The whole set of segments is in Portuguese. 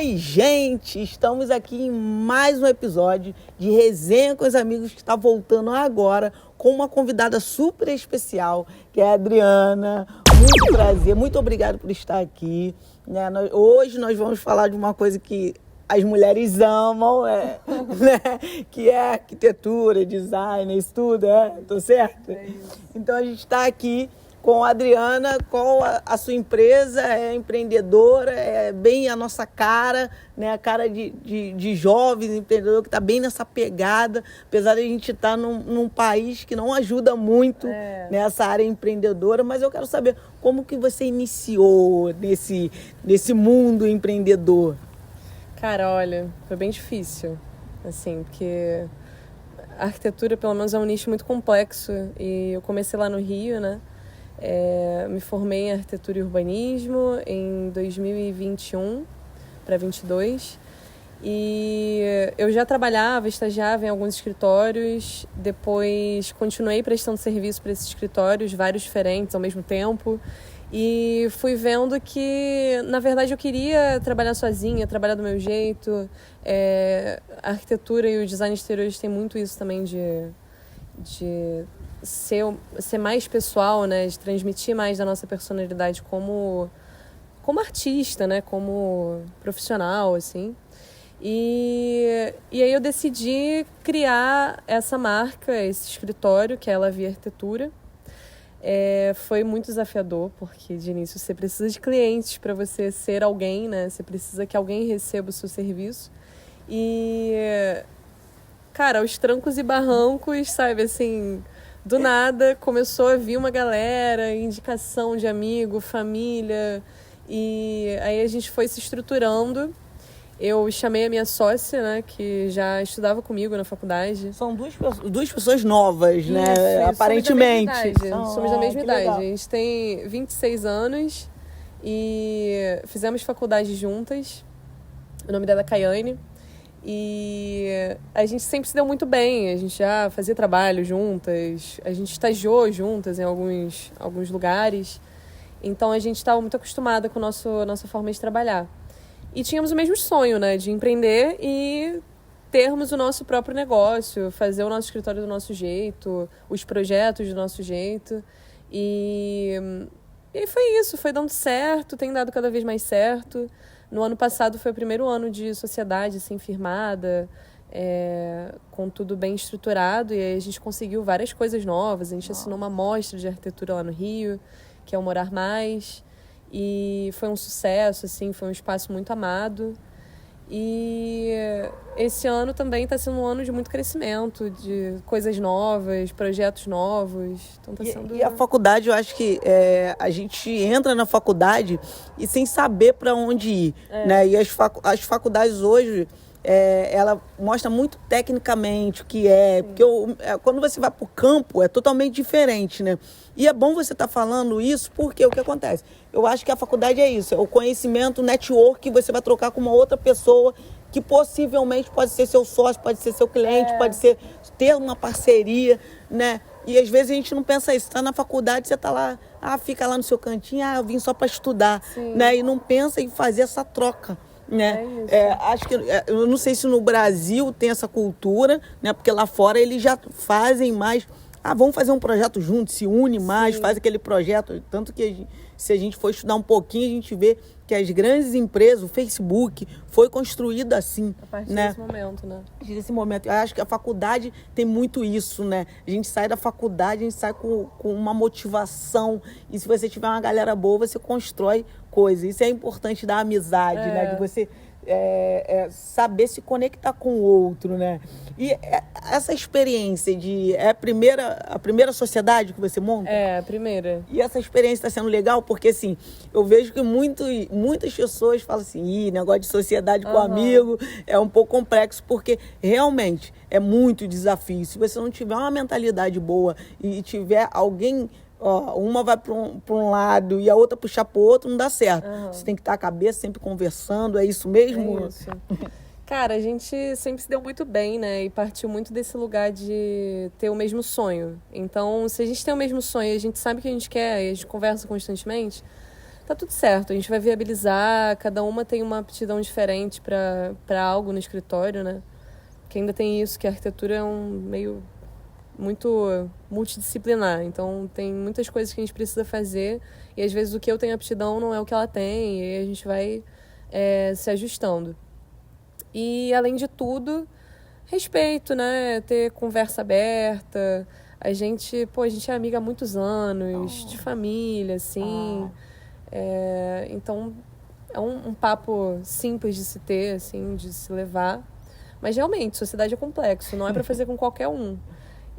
Oi, gente! Estamos aqui em mais um episódio de Resenha com os Amigos, que está voltando agora com uma convidada super especial, que é a Adriana. Muito prazer, muito obrigado por estar aqui. Hoje nós vamos falar de uma coisa que as mulheres amam, né? Que é arquitetura, design, isso tudo, Tô certo? É isso. Então a gente está aqui com a Adriana, com a sua empresa, é empreendedora, é bem a nossa cara, né? A cara de jovens empreendedores que está bem nessa pegada, apesar de a gente estar num país que não ajuda muito nessa área empreendedora, mas eu quero saber como que você iniciou nesse mundo empreendedor. Cara, olha, foi bem difícil, assim, porque a arquitetura, pelo menos, é um nicho muito complexo e eu comecei lá no Rio, né? Me formei em arquitetura e urbanismo em 2021 para 22 e eu já trabalhava, estagiava em alguns escritórios, depois continuei prestando serviço para esses escritórios, vários diferentes ao mesmo tempo, e fui vendo que, na verdade, eu queria trabalhar sozinha, trabalhar do meu jeito. A arquitetura e o design exteriores têm muito isso também de ser mais pessoal, né? De transmitir mais da nossa personalidade como artista, né? Como profissional, assim. E aí eu decidi criar essa marca, esse escritório, que é a Lavie Arquitetura. Foi muito desafiador, porque de início você precisa de clientes para você ser alguém, né? Você precisa que alguém receba o seu serviço. E, cara, aos trancos e barrancos, sabe, assim, do nada começou a vir uma galera, indicação de amigo, família, e aí a gente foi se estruturando. Eu chamei a minha sócia, né, que já estudava comigo na faculdade. São duas pessoas novas, né? Isso, Aparentemente. Somos da mesma idade. Legal. A gente tem 26 anos e fizemos faculdade juntas. O nome dela é Caiane. E a gente sempre se deu muito bem. A gente já fazia trabalho juntas. A gente estagiou juntas em alguns lugares. Então a gente estava muito acostumada com a nossa forma de trabalhar. E tínhamos o mesmo sonho, né? De empreender e termos o nosso próprio negócio, fazer o nosso escritório do nosso jeito, os projetos do nosso jeito. E foi isso, foi dando certo, tem dado cada vez mais certo. No ano passado foi o primeiro ano de sociedade, assim, firmada, com tudo bem estruturado. E aí a gente conseguiu várias coisas novas. A gente assinou uma mostra de arquitetura lá no Rio, que é o Morar Mais. E foi um sucesso, assim, foi um espaço muito amado. E esse ano também está sendo um ano de muito crescimento, de coisas novas, projetos novos. Então tá sendo... E a faculdade, eu acho que a gente entra na faculdade e sem saber para onde ir, né? E as faculdades hoje, ela mostra muito tecnicamente o que porque quando você vai para o campo é totalmente diferente, né? E é bom você estar falando isso porque o que acontece? Eu acho que a faculdade é isso, é o conhecimento, o network que você vai trocar com uma outra pessoa que possivelmente pode ser seu sócio, pode ser seu cliente, pode ser ter uma parceria, né? E às vezes a gente não pensa isso, está na faculdade, você está lá, fica lá no seu cantinho, eu vim só para estudar, né? E não pensa em fazer essa troca, né? Acho que eu não sei se no Brasil tem essa cultura, né? Porque lá fora eles já fazem mais. Vamos fazer um projeto junto, se une mais, faz aquele projeto. Tanto que se a gente for estudar um pouquinho, a gente vê que as grandes empresas, o Facebook, foi construído assim. A partir né? desse momento, né? A partir desse momento. Eu acho que a faculdade tem muito isso, né? A gente sai da faculdade, a gente sai com uma motivação. E se você tiver uma galera boa, você constrói coisas. Isso é importante da amizade, né? De você saber se conectar com o outro, né? E essa experiência a primeira sociedade que você monta? A primeira. E essa experiência está sendo legal porque, assim, eu vejo que muitas pessoas falam assim, negócio de sociedade com amigo é um pouco complexo, porque realmente é muito desafio. Se você não tiver uma mentalidade boa e tiver alguém... uma vai para um lado e a outra puxar para o outro, não dá certo. Você tem que estar a cabeça sempre conversando, é isso mesmo? É isso. Cara, a gente sempre se deu muito bem, né? E partiu muito desse lugar de ter o mesmo sonho. Então, se a gente tem o mesmo sonho e a gente sabe o que a gente quer e a gente conversa constantemente, tá tudo certo. A gente vai viabilizar, cada uma tem uma aptidão diferente para algo no escritório, né? Que ainda tem isso, que a arquitetura é um meio muito multidisciplinar. Então, tem muitas coisas que a gente precisa fazer e, às vezes, o que eu tenho aptidão não é o que ela tem, e aí a gente vai se ajustando. E, além de tudo, respeito, né? Ter conversa aberta. A gente é amiga há muitos anos, de família, assim. Então, é um papo simples de se ter, assim, de se levar. Mas, realmente, sociedade é complexo, não é para fazer com qualquer um.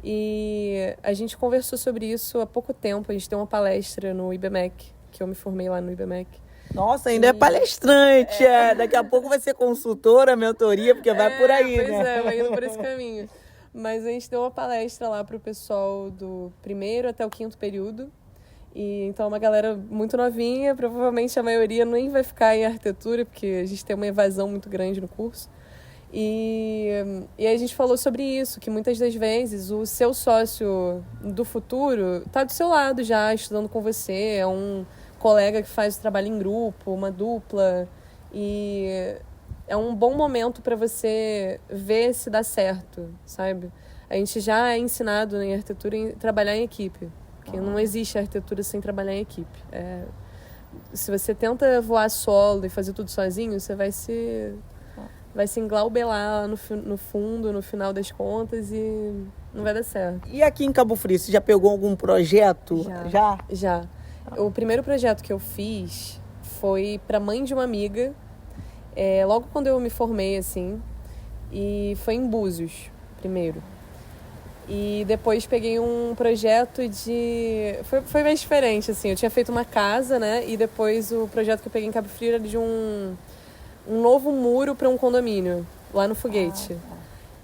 E a gente conversou sobre isso há pouco tempo. A gente deu uma palestra no IBMEC, que eu me formei lá no IBMEC. Nossa, ainda é palestrante. Daqui a pouco vai ser consultora, mentoria, porque vai por aí, pois né? Vai indo por esse caminho. Mas a gente deu uma palestra lá pro pessoal do 1º até o 5º período. E então uma galera muito novinha, provavelmente a maioria nem vai ficar em arquitetura, porque a gente tem uma evasão muito grande no curso. E a gente falou sobre isso, que muitas das vezes o seu sócio do futuro está do seu lado já, estudando com você, é um colega que faz o trabalho em grupo, uma dupla, e é um bom momento para você ver se dá certo, sabe? A gente já é ensinado em arquitetura em trabalhar em equipe, porque não existe arquitetura sem trabalhar em equipe. Se você tenta voar solo e fazer tudo sozinho, você vai se englaubelar no fundo, no final das contas, e não vai dar certo. E aqui em Cabo Frio, você já pegou algum projeto? Já. O primeiro projeto que eu fiz foi para mãe de uma amiga, logo quando eu me formei, assim, e foi em Búzios, primeiro. E depois peguei um projeto de... Foi mais diferente, assim, eu tinha feito uma casa, né, e depois o projeto que eu peguei em Cabo Frio era de um novo muro para um condomínio, lá no Foguete.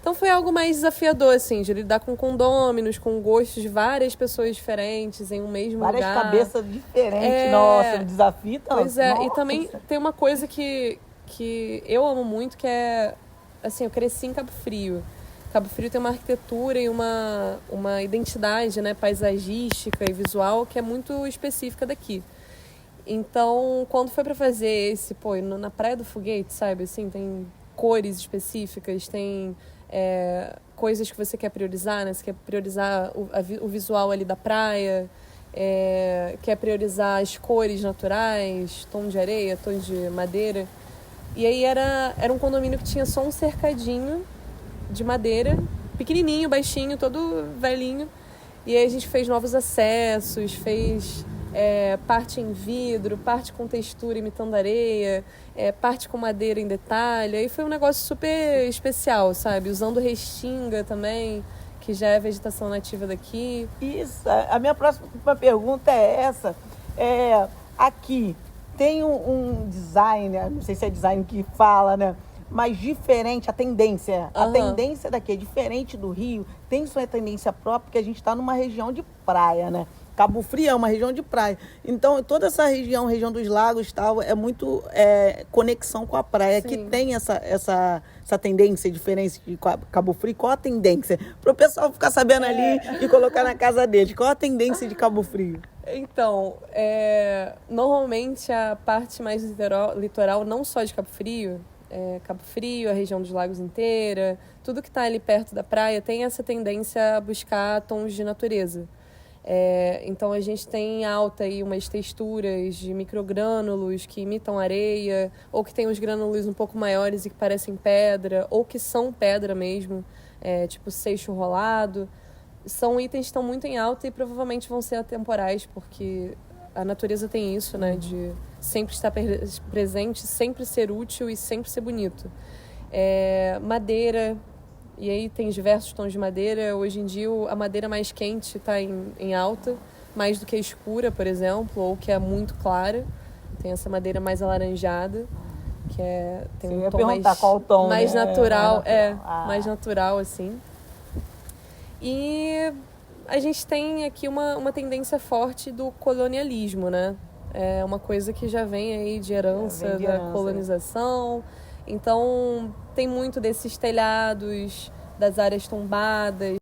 Então foi algo mais desafiador, assim, de lidar com condôminos, com gostos de várias pessoas diferentes em um mesmo lugar. Várias cabeças diferentes, nossa, desafio tanto. Pois é, e também tem uma coisa que eu amo muito, que é, assim, eu cresci em Cabo Frio. Cabo Frio tem uma arquitetura e uma identidade, né, paisagística e visual que é muito específica daqui. Então, quando foi para fazer esse, na Praia do Foguete, sabe, assim, tem cores específicas, tem coisas que você quer priorizar, né? Você quer priorizar o visual ali da praia, quer priorizar as cores naturais, tom de areia, tom de madeira. E aí era um condomínio que tinha só um cercadinho de madeira, pequenininho, baixinho, todo velhinho. E aí a gente fez novos acessos, fez... parte em vidro, parte com textura imitando areia, parte com madeira em detalhe. Aí foi um negócio super especial, sabe? Usando restinga também, que já é vegetação nativa daqui. Isso, a minha próxima pergunta é essa. Aqui tem um designer, não sei se é design que fala, né? Mas diferente, a tendência. A tendência daqui é diferente do Rio, tem sua tendência própria, porque a gente está numa região de praia, né? Cabo Frio é uma região de praia. Então, toda essa região dos lagos tal, é muito conexão com a praia. Sim. Que tem essa tendência, diferença de Cabo Frio. Qual a tendência? Para o pessoal ficar sabendo ali e colocar na casa deles. Qual a tendência de Cabo Frio? Então, normalmente a parte mais litoral, não só de Cabo Frio, a região dos lagos inteira, tudo que está ali perto da praia tem essa tendência a buscar tons de natureza. Então a gente tem alta aí umas texturas de microgrânulos que imitam areia, ou que tem uns grânulos um pouco maiores e que parecem pedra, ou que são pedra mesmo, tipo seixo rolado. São itens que estão muito em alta e provavelmente vão ser atemporais, porque a natureza tem isso, né, de sempre estar presente, sempre ser útil e sempre ser bonito. Madeira. E aí tem diversos tons de madeira. Hoje em dia a madeira mais quente está em alta, mais do que a escura, por exemplo, ou que é muito clara. Tem essa madeira mais alaranjada, que tem um tom qual tom, mais né? natural, mais natural, assim. E a gente tem aqui uma tendência forte do colonialismo, né? É uma coisa que já vem aí de herança da colonização. Então, tem muito desses telhados, das áreas tombadas.